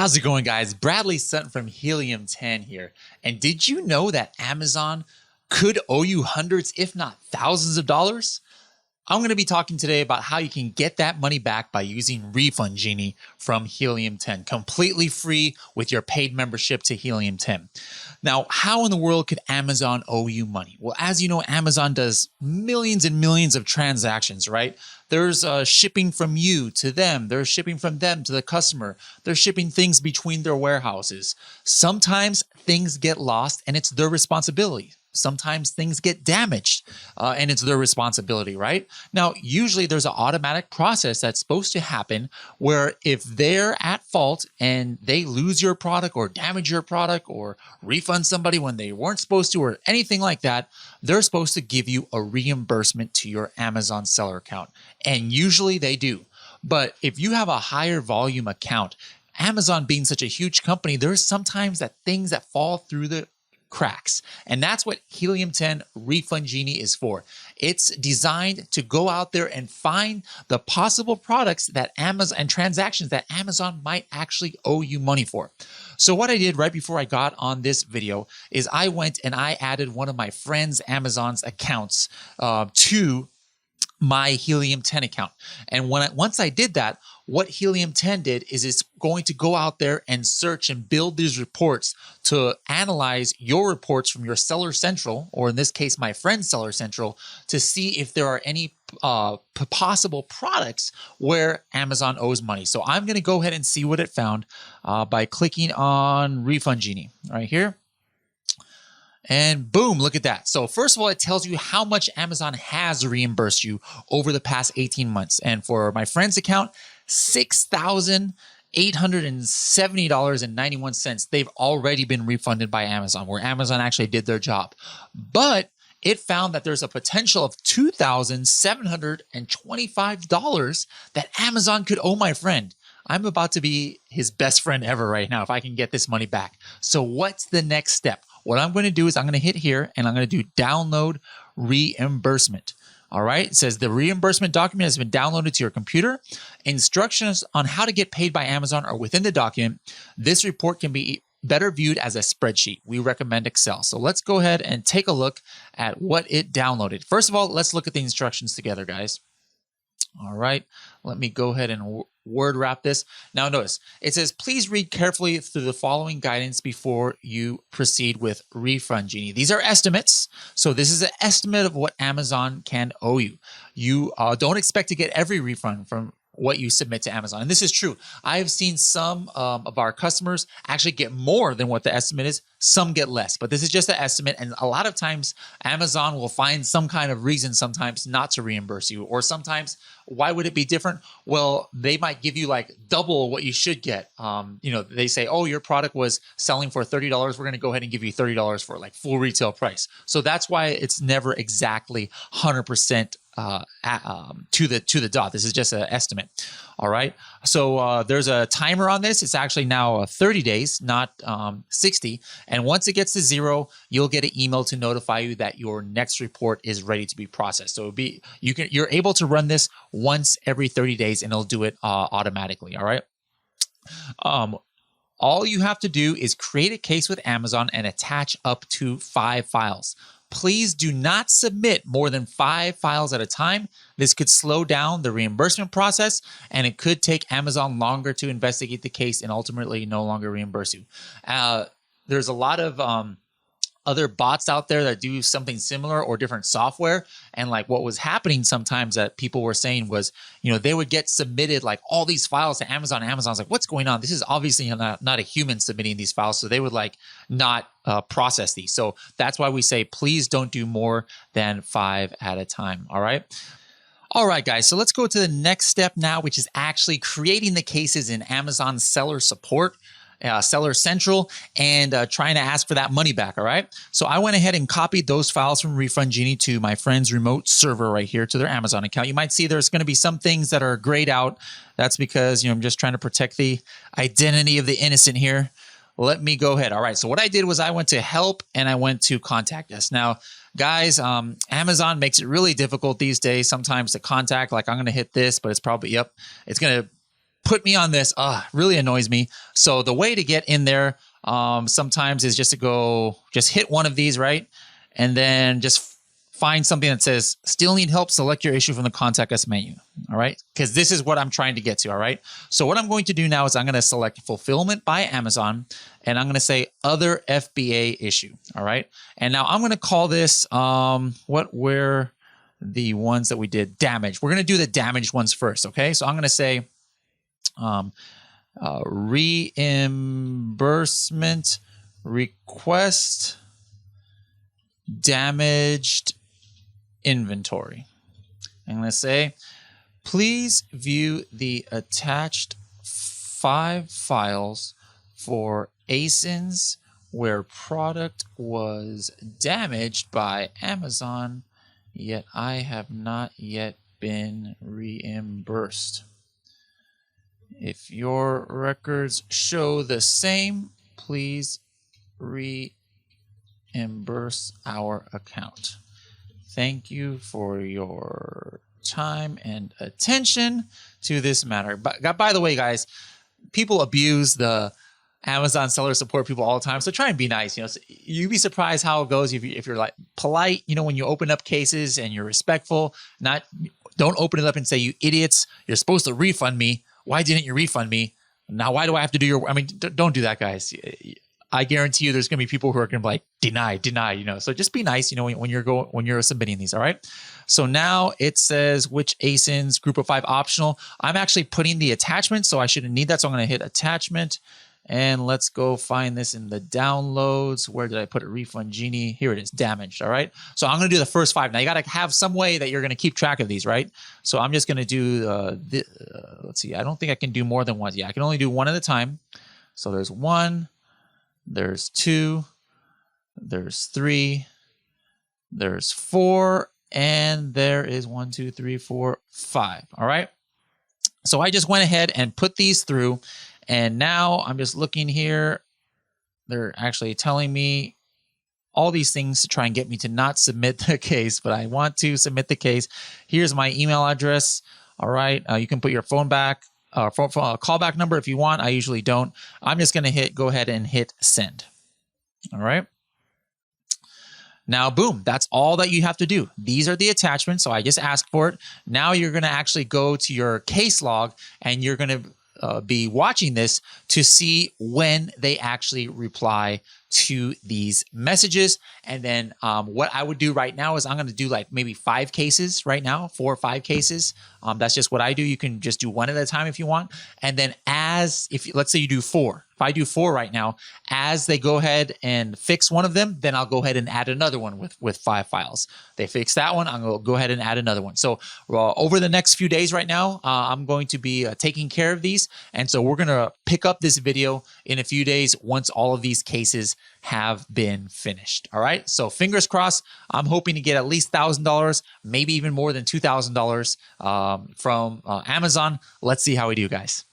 How's it going, guys? Bradley Sutton from Helium 10 here. And did you know that Amazon could owe you hundreds, if not thousands of dollars? I'm going to be talking today about how you can get that money back by using Refund Genie from Helium 10, completely free with your paid membership to Helium 10. Now, how in the world could Amazon owe you money? Well, as you know, Amazon does millions and millions of transactions, right? There's shipping from you to them. There's shipping from them to the customer. They're shipping things between their warehouses. Sometimes things get lost and it's their responsibility. Sometimes things get damaged and it's their responsibility, right? Now, usually there's an automatic process that's supposed to happen where if they're at fault and they lose your product or damage your product or refund somebody when they weren't supposed to or anything like that, they're supposed to give you a reimbursement to your Amazon seller account. And usually they do. But if you have a higher volume account, Amazon being such a huge company, there's sometimes that things that fall through the cracks. And that's what Helium 10 Refund Genie is for. It's designed to go out there and find the possible products that Amazon and transactions that Amazon might actually owe you money for. So what I did right before I got on this video is I went and I added one of my friends' Amazon's accounts to my Helium 10 account. And once I did that, what Helium 10 did is it's going to go out there and search and build these reports to analyze your reports from your Seller Central, or in this case, my friend's Seller Central, to see if there are any possible products where Amazon owes money. So I'm going to go ahead and see what it found by clicking on Refund Genie right here. And boom, look at that. So first of all, it tells you how much Amazon has reimbursed you over the past 18 months. And for my friend's account, $6,870.91. They've already been refunded by Amazon, where Amazon actually did their job. But it found that there's a potential of $2,725 that Amazon could owe my friend. I'm about to be his best friend ever right now if I can get this money back. So what's the next step? What I'm going to do is I'm going to hit here and I'm going to do download reimbursement. All right. It says the reimbursement document has been downloaded to your computer. Instructions on how to get paid by Amazon are within the document. This report can be better viewed as a spreadsheet. We recommend Excel. So let's go ahead and take a look at what it downloaded. First of all, let's look at the instructions together, guys. All right, let me go ahead and word wrap this. Now notice, it says, please read carefully through the following guidance before you proceed with Refund Genie. These are estimates. So this is an estimate of what Amazon can owe you. You don't expect to get every refund from what you submit to Amazon. And this is true. I have seen some of our customers actually get more than what the estimate is. Some get less, but this is just an estimate. And a lot of times Amazon will find some kind of reason sometimes not to reimburse you, or sometimes why would it be different? Well, they might give you like double what you should get. They say, oh, your product was selling for $30. We're going to go ahead and give you $30 for like full retail price. So that's why it's never exactly 100% to the dot. This is just an estimate. All right. So there's a timer on this. It's actually now 30 days, not 60. And once it gets to 0, you'll get an email to notify you that your next report is ready to be processed. So you're able to run this once every 30 days, and it'll do it automatically. All right. All you have to do is create a case with Amazon and attach up to 5 files. Please do not submit more than 5 files at a time. This could slow down the reimbursement process, and it could take Amazon longer to investigate the case and ultimately no longer reimburse you. There's a lot of other bots out there that do something similar or different software. And like what was happening sometimes that people were saying was, they would get submitted like all these files to Amazon. Amazon's like, what's going on? This is obviously not a human submitting these files. So they would like not process these. So that's why we say, please don't do more than 5 at a time. All right. All right, guys. So let's go to the next step now, which is actually creating the cases in Amazon Seller Support. Seller Central, and trying to ask for that money back. All right. So I went ahead and copied those files from Refund Genie to my friend's remote server right here to their Amazon account. You might see there's going to be some things that are grayed out. That's because, I'm just trying to protect the identity of the innocent here. Let me go ahead. All right. So what I did was I went to help and I went to contact us. Now, guys, Amazon makes it really difficult these days sometimes to contact. Like I'm going to hit this, but it's probably, it's going to put me on this. Really annoys me. So the way to get in there sometimes is just to just hit one of these, right? And then just find something that says, still need help, select your issue from the contact us menu. All right. Because this is what I'm trying to get to. All right. So what I'm going to do now is I'm going to select fulfillment by Amazon, and I'm going to say other FBA issue. All right. And now I'm going to call this, what were the ones that we did? Damage. We're going to do the damaged ones first. Okay. So I'm going to say, reimbursement request damaged inventory. I'm going to say, please view the attached 5 files for ASINs where product was damaged by Amazon, yet I have not yet been reimbursed. If your records show the same, please reimburse our account. Thank you for your time and attention to this matter. But by the way, guys, people abuse the Amazon seller support people all the time. So try and be nice. So you'd be surprised how it goes if you're like polite. When you open up cases and you're respectful. Don't open it up and say, "You idiots! You're supposed to refund me. Why didn't you refund me? Now why do I have to do your?" Don't do that, guys. I guarantee you there's going to be people who are going to be like, deny, So just be nice, when you're submitting these. All right. So now it says which ASINs, group of 5 optional. I'm actually putting the attachment, so I shouldn't need that. So I'm going to hit attachment, and let's go find this in the downloads. Where did I put it? Refund Genie. Here it is, damaged. All right. So I'm going to do the first 5. Now you got to have some way that you're going to keep track of these, right? So I'm just going to do, let's see. I don't think I can do more than one. Yeah, I can only do one at a time. So there's 1. There's 2, there's 3, there's 4, and there is 1, 2, 3, 4, 5. All right. So I just went ahead and put these through, and now I'm just looking here. They're actually telling me all these things to try and get me to not submit the case, but I want to submit the case. Here's my email address. All right. You can put your phone back. Callback number if you want. I usually don't. I'm just going to go ahead and hit send. All right. Now, boom, that's all that you have to do. These are the attachments. So I just asked for it. Now you're going to actually go to your case log, and you're going to be watching this to see when they actually reply to these messages. And then what I would do right now is I'm going to do like maybe 5 cases right now, 4 or 5 cases. That's just what I do. You can just do one at a time if you want. And then let's say you do 4. If I do 4 right now, as they go ahead and fix one of them, then I'll go ahead and add another one with 5 files. They fix that one, I'm going to go ahead and add another one. So over the next few days right now, I'm going to be taking care of these. And so we're going to pick up this video in a few days once all of these cases have been finished. All right. So fingers crossed. I'm hoping to get at least $1,000, maybe even more than $2,000 from Amazon. Let's see how we do, guys.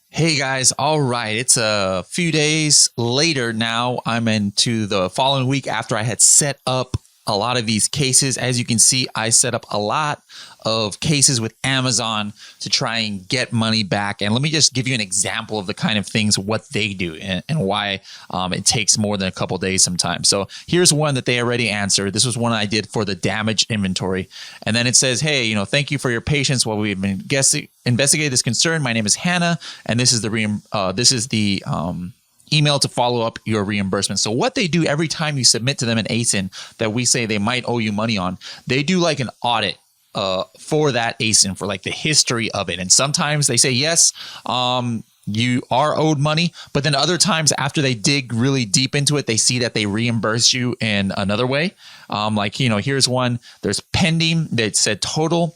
Hey guys, all right, it's a few days later now. I'm into the following week after I had set up a lot of these cases. As you can see, I set up a lot of cases with Amazon to try and get money back. And let me just give you an example of the kind of things, what they do and why it takes more than a couple days sometimes. So here's one that they already answered. This was one I did for the damaged inventory. And then it says, hey, thank you for your patience while we've been investigating this concern. My name is Hannah, and this is the email to follow up your reimbursement. So what they do every time you submit to them an ASIN that we say they might owe you money on, they do like an audit for that ASIN, for like the history of it. And sometimes they say, yes, you are owed money, but then other times after they dig really deep into it, they see that they reimburse you in another way. Here's one, there's pending that said total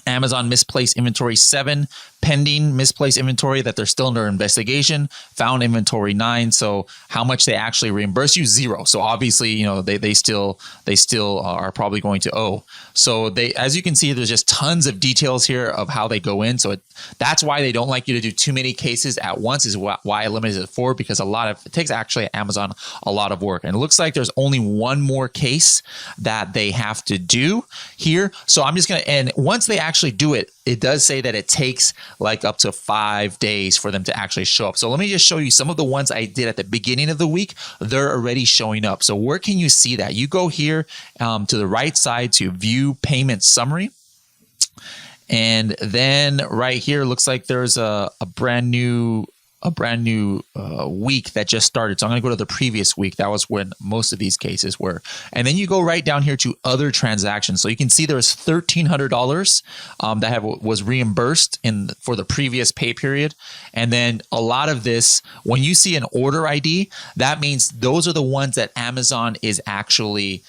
Amazon misplaced inventory 7, pending misplaced inventory that they're still under investigation, found inventory 9. So how much they actually reimburse you? 0. So obviously, they still are probably going to owe. So as you can see, there's just tons of details here of how they go in. So that's why they don't like you to do too many cases at once, is why I limited it to 4, because it takes actually Amazon a lot of work. And it looks like there's only one more case that they have to do here. So I'm just going to, and once they actually do it, it does say that it takes like up to 5 days for them to actually show up. So let me just show you some of the ones I did at the beginning of the week. They're already showing up. So where can you see that? You go here to the right side to view payment summary. And then right here, looks like there's a brand new week that just started. So I'm going to go to the previous week. That was when most of these cases were. And then you go right down here to other transactions. So you can see there's $1,300 that was reimbursed for the previous pay period. And then a lot of this, when you see an order ID, that means those are the ones that Amazon is actually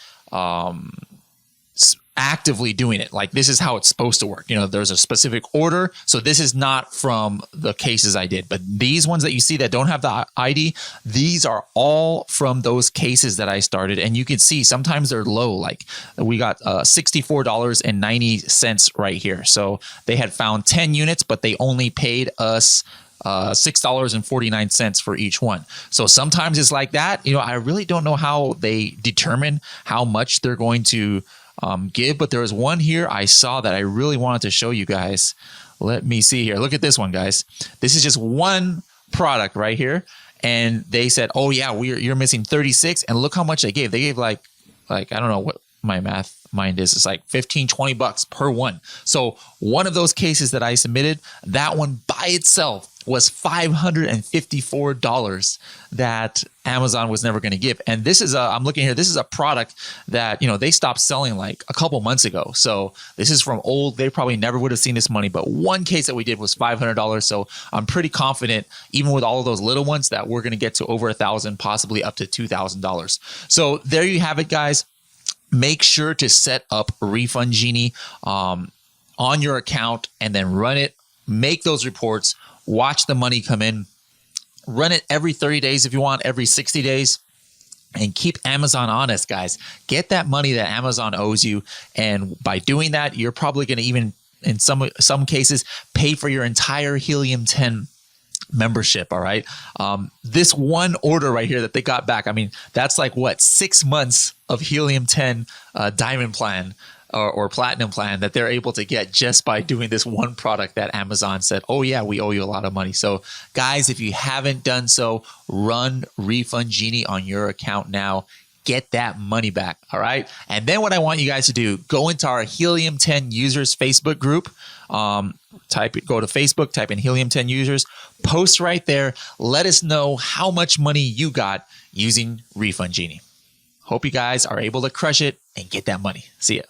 actively doing it. Like, this is how it's supposed to work. You know, there's a specific order. So this is not from the cases I did, but these ones that you see that don't have the ID, these are all from those cases that I started. And you can see sometimes they're low. Like, we got $64.90 right here. So they had found 10 units, but they only paid us $6.49 for each one. So sometimes it's like that. You know, I really don't know how they determine how much they're going to give, but there was one here I saw that I really wanted to show you guys. Let me see here. Look at this one, guys. This is just one product right here, and they said, "Oh yeah, you're missing 36," and look how much they gave. They gave like I don't know what my math mind is. It's like 15, 20 bucks per one. So one of those cases that I submitted, that one by itself was $554 that Amazon was never going to give. And this is I'm looking here, this is a product that, you know, they stopped selling like a couple months ago. So this is from old, they probably never would have seen this money, but one case that we did was $500. So I'm pretty confident, even with all of those little ones, that we're going to get to over $1,000, possibly up to $2,000. So there you have it, guys. Make sure to set up Refund Genie on your account and then run it, make those reports, watch the money come in, run it every 30 days if you want, every 60 days, and keep Amazon honest, guys. Get that money that Amazon owes you. And by doing that, you're probably going to even, in some cases, pay for your entire Helium 10 membership. All right. This one order right here that they got back, I mean, that's like what, 6 months of Helium 10 diamond plan or platinum plan that they're able to get just by doing this one product that Amazon said, "Oh yeah, we owe you a lot of money." So guys, if you haven't done so, run Refund Genie on your account now. Get that money back. All right. And then what I want you guys to do, go into our Helium 10 users Facebook group. Go to Facebook, type in Helium 10 users, post right there. Let us know how much money you got using Refund Genie. Hope you guys are able to crush it and get that money. See ya.